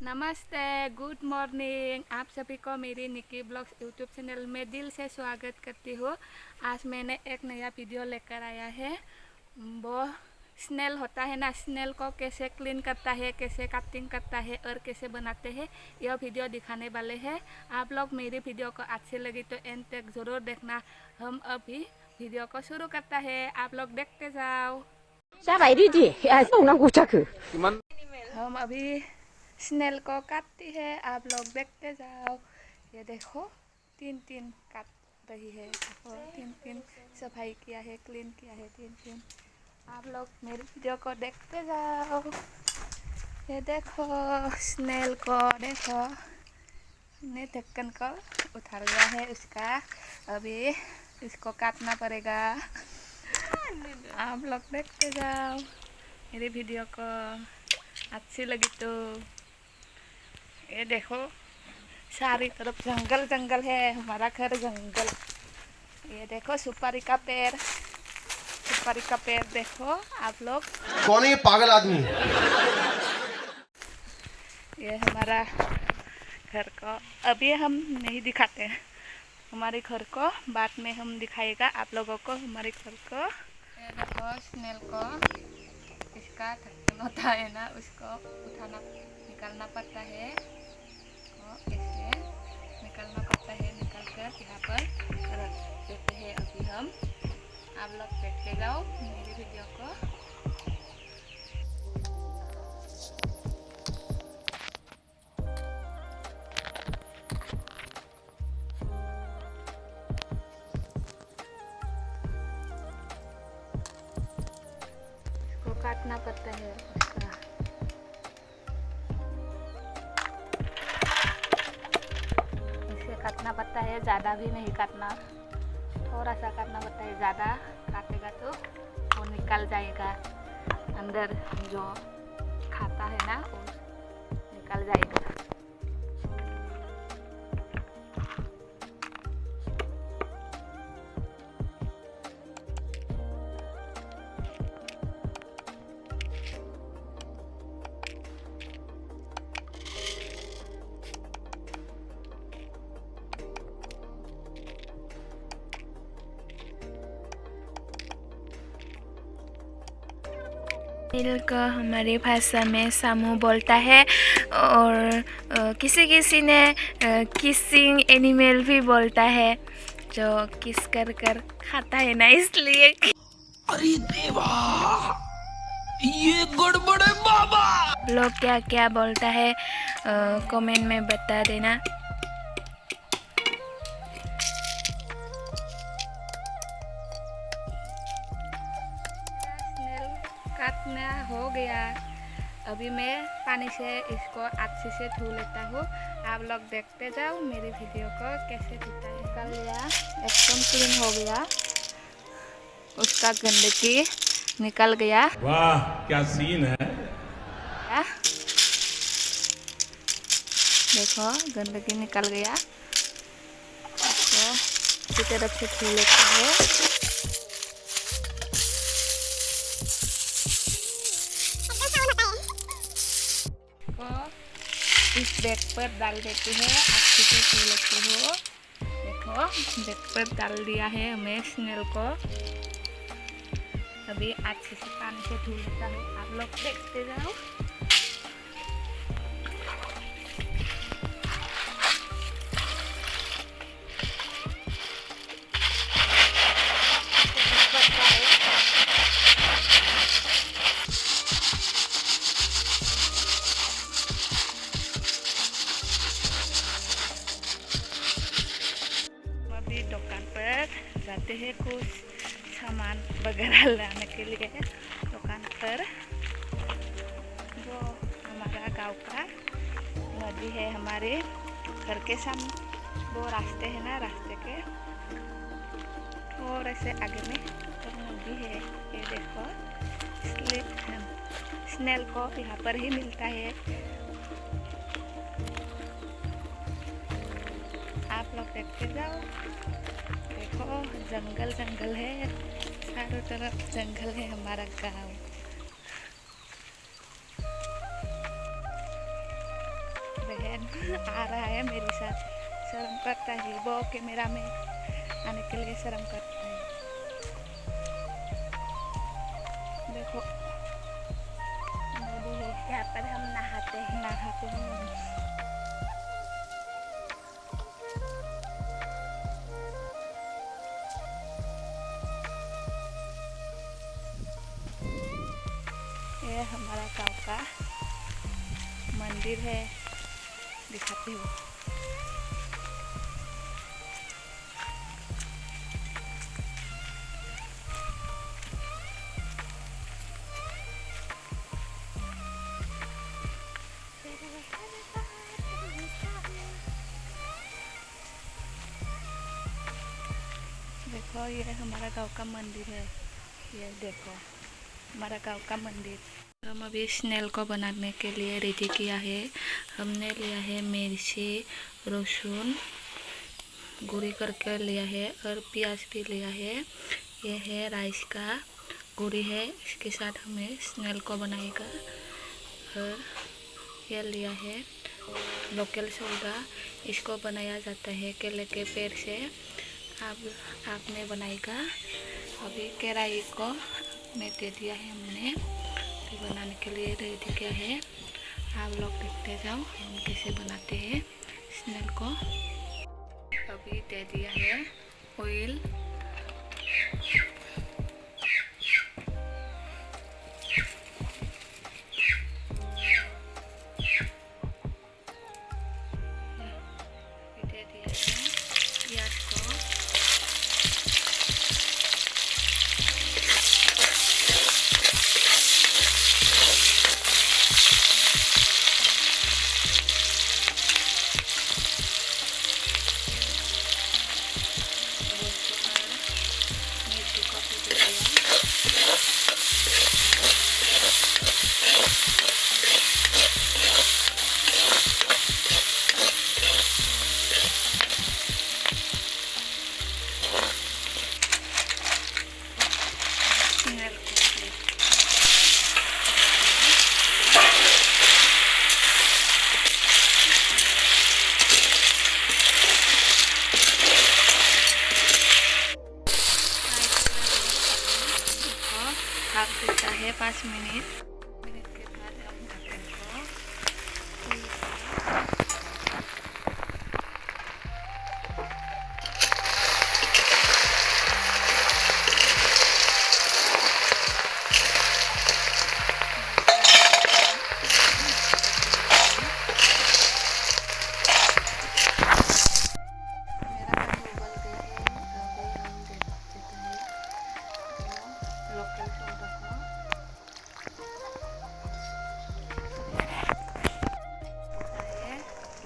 नमस्ते, good morning. आप सभी को मेरी निकी ब्लॉग्स यूट्यूब चैनल में दिल से स्वागत करती हूँ। आज मैंने एक नया वीडियो लेकर आया है। वो स्नेल होता है ना, स्नेल को कैसे क्लीन करता है, कैसे कटिंग करता है और कैसे बनाते हैं, यह वीडियो दिखाने वाले हैं। आप लोग मेरी वीडियो को अच्छी लगी तो एंड तक ज़रूर देखना। हम अभी वीडियो को शुरू करता है, आप लोग देखते जाओ। हम अभी स्नेल को काटती है, आप लोग देखते जाओ। ये देखो, तीन तीन काट रही है और तीन तीन सफाई किया है, क्लीन किया है, तीन तीन। आप लोग मेरी वीडियो को देखते जाओ। ये देखो स्नेल को, देखो ने ढक्कन को उतार गया है उसका। अभी इसको काटना पड़ेगा। आप लोग देखते जाओ मेरी वीडियो को, अच्छी लगी तो। ये देखो सारी तरफ जंगल जंगल है, हमारा घर जंगल। ये देखो सुपारी का पेड़, सुपारी का पेड़ देखो आप लोग। कौन है ये पागल आदमी? ये हमारा घर को अभी हम नहीं दिखाते हैं, हमारे घर को बाद में हम दिखाएगा आप लोगों को, हमारे घर को। ये देखो स्नेल को, इसका ढक्कन होता है ना, उसको उठाना निकालना पड़ता है, ऐसे निकालना पड़ता है। निकाल कर यहाँ पर रख देते हैं अभी हम। आप लोग देखते जाओ मेरी वीडियो को। इसको काटना पड़ता है उसका। काटना पड़ता है, ज़्यादा भी नहीं काटना, थोड़ा सा काटना पड़ता है। ज़्यादा काटेगा तो वो निकल जाएगा, अंदर जो खाता है ना वो निकल जाएगा। स्नेल को हमारी भाषा में सामू बोलता है और किसी किसी ने किसिंग एनिमल भी बोलता है, जो किस कर कर खाता है ना, इसलिए। अरे देवा, ये गड़बड़ है बाबा। लोग क्या क्या बोलता है कमेंट में बता देना। काटना हो गया, अभी मैं पानी से इसको अच्छे से धो लेता हूँ। आप लोग देखते जाओ मेरी वीडियो को कैसे धोता है। निकल गया, एकदम क्लीन हो गया, उसका गंदगी निकल गया। वाह क्या सीन है। देखो गंदगी निकल गया, इसको अच्छी तरह से धो लेते हैं। इस बेड पर डाल देती है, अच्छे से धो लेती हूँ। देखो बेड पर डाल दिया है हमें स्नेल को। अभी अच्छे से पानी से धो लेता हूँ, आप लोग देखते जाओ। दुकान पर जाते हैं कुछ सामान वगैरह लाने के लिए। दुकान पर जो हमारा गांव का नदी है, हमारे घर के सामने वो रास्ते है ना, रास्ते के थोड़े से आगे में तो नदी है। ये देखो स्नेल को यहाँ पर ही मिलता है। आप लोग देखते जाओ। देखो जंगल जंगल है, चारों तरफ जंगल है हमारा गांव। बहन आ रहा है मेरे साथ। शर्म करता है वो कैमरा में आने के लिए, शर्म करता है। देखो नदी है, यहाँ पर हम नहाते हैं। नहाते हैं। ये हमारा गांव का मंदिर है, दिखाती हूँ। देखो ये हमारा गांव का मंदिर है, ये देखो हमारा गांव का मंदिर। हम अभी स्नेल को बनाने के लिए रेडी किया है। हमने लिया है मिर्ची, लहसुन गुड़ी करके लिया है और प्याज भी लिया है। ये है राइस का गुड़ी है, इसके साथ हमें स्नेल को बनाएगा। और ये लिया है लोकल सोडा, इसको बनाया जाता है केले के पेड़ से। अब आपने बनाएगा। अभी कढ़ाई को में दे दिया है हमने, तो बनाने के लिए रेडी किया है। आप लोग देखते जाओ हम कैसे बनाते हैं स्नेल को। अभी दे दिया है ऑयल, दे दिया है प्याज को। ढक देता है 5 मिनट के बाद हम ढक्कन को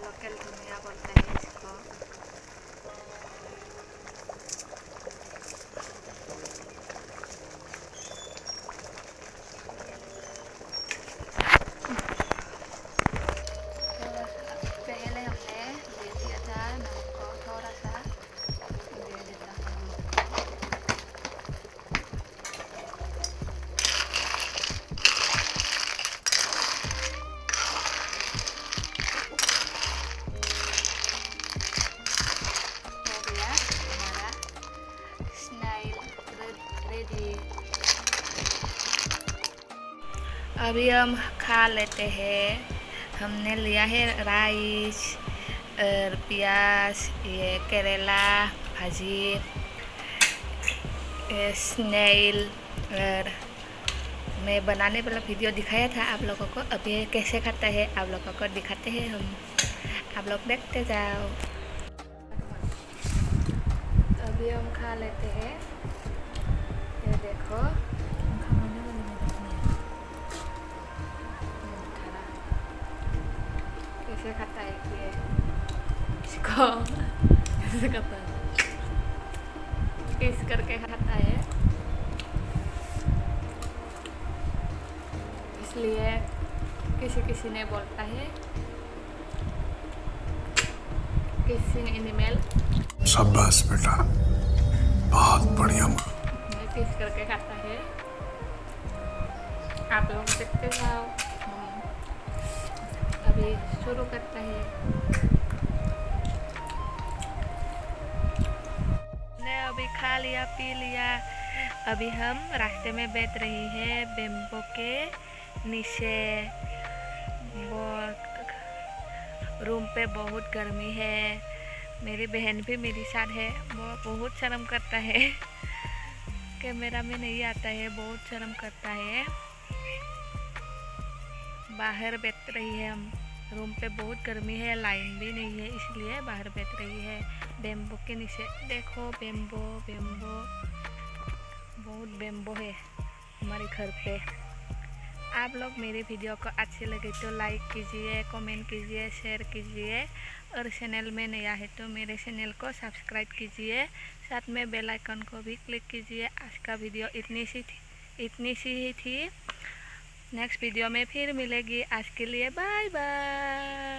लोकल धनिया बोलता है इसको। पहले हमने दे दिया था नमक को, थोड़ा सा दे देता हूँ। अभी हम खा लेते हैं। हमने लिया है राइस और प्याज, ये करेला भाजी, स्नेल, और मैं बनाने वाला वीडियो दिखाया था आप लोगों को। अभी ये कैसे खाता है आप लोगों को दिखाते हैं हम, आप लोग देखते जाओ। अभी हम खा लेते हैं। ये देखो कैसे खाता है ये, इसको कैसे खाता है, किस करके खाता है। इसलिए किसी किसी ने बोलता है किसिंग एनिमल। शाबाश बेटा, बहुत बढ़िया। किस करके खाता है, आप लोग देखते जाओ। अभी शुरू करता है। ने अभी खा लिया पी लिया। अभी हम रास्ते में बैठ रही है बेम्बो के नीचे। रूम पे बहुत गर्मी है। मेरी बहन भी मेरे साथ है। वो बहुत शर्म करता है, कैमरा में नहीं आता है, बहुत शर्म करता है। बाहर बैठ रही है हम। रूम पे बहुत गर्मी है, लाइन भी नहीं है, इसलिए बाहर बैठ रही है बेम्बो के नीचे। देखो बेम्बो बेम्बो, बहुत बेम्बो है हमारे घर पे। आप लोग मेरी वीडियो को अच्छी लगे तो लाइक कीजिए, कमेंट कीजिए, शेयर कीजिए, और चैनल में नया है तो मेरे चैनल को सब्सक्राइब कीजिए, साथ में बेल आइकन को भी क्लिक कीजिए। आज का वीडियो इतनी सी ही थी। नेक्स्ट वीडियो में फिर मिलेगी। आज के लिए बाय बाय।